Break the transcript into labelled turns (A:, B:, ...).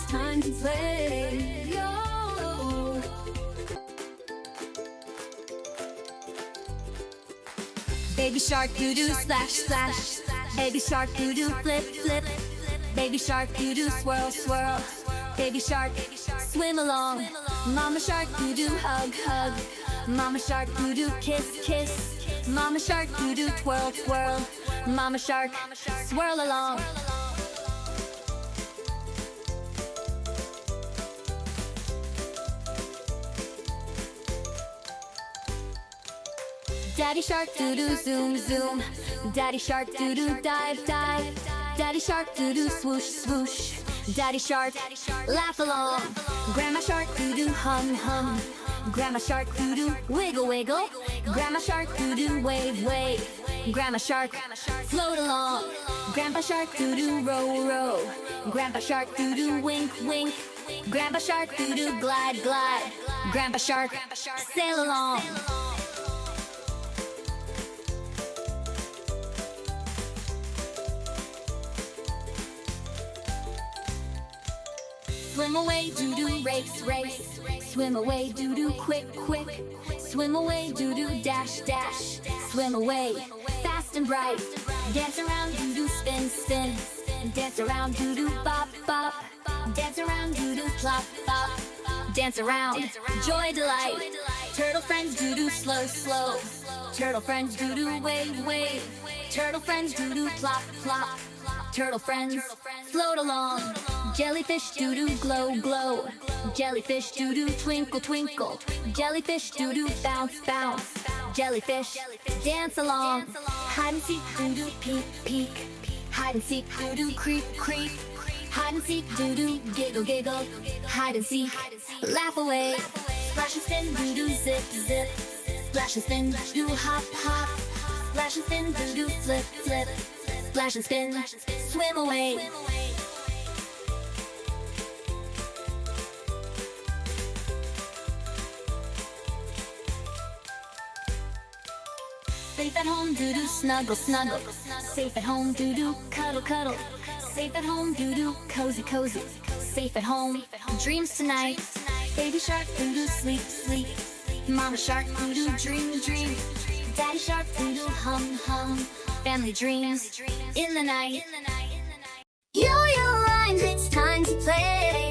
A: time to play. Yo. Baby shark doo-doo splash splash. Baby shark doo-doo flip flip. Baby shark doo-doo swirl swirl. Baby shark swim along. Mama shark doo-doo hug hug. Mama shark doo-doo kiss kiss. Mama shark doo-doo twirl twirl. Mama shark swirl along. Daddy shark doo-doo zoom zoom. Daddy shark doo-doo dive dive. Daddy shark doo-doo swoosh swoosh. Daddy shark laugh along. Grandma shark doo-doo hum hum. Grandma shark doo-doo wiggle wiggle. Grandma shark doo-doo wave wave. Grandma shark float along. Grandpa shark doo-doo row row. Grandpa shark doo-doo wink wink. Grandpa shark doo-doo glide glide. Grandpa shark sail along. Swim away, doo-doo, race, race. Swim away, doo-doo, quick, quick. Swim away, doo-doo, dash, dash. Swim away, fast and bright. Dance around, doo-doo, spin, spin. Dance around, doo-doo, bop, bop. Dance around, doo-doo, plop, plop. Dance around, joy, delight. Turtle friends, doo-doo, slow, slow. Turtle friends, doo-doo, wave, wave. Turtle friends, doo-doo, plop, plop. Turtle friends, float along. Jellyfish doo-doo glow glow. Jellyfish doo-doo twinkle twinkle. Jellyfish doo-doo bounce bounce. Jellyfish dance along. Hide and seek doo-doo peek peek. Hide and seek doo-doo creep creep. Hide and seek doo-doo giggle giggle. Hide and seek laugh away. Splash and spin doo-doo zip zip. Splash and spin doo-doo hop hop. Splash and spin doo-doo flip flip. Splash and spin swim away. Safe at home, doo-doo, snuggle, snuggle. Safe at home, doo-doo, cuddle, cuddle. Safe at home, doo-doo, cozy, cozy. Safe at home, dreams tonight. Baby shark, doo-doo, sleep, sleep. Mama shark, doo-doo, dream, dream. Daddy shark, doo-doo, hum, hum. Family dreams in the night. Yo-yo rhymes, it's time to play.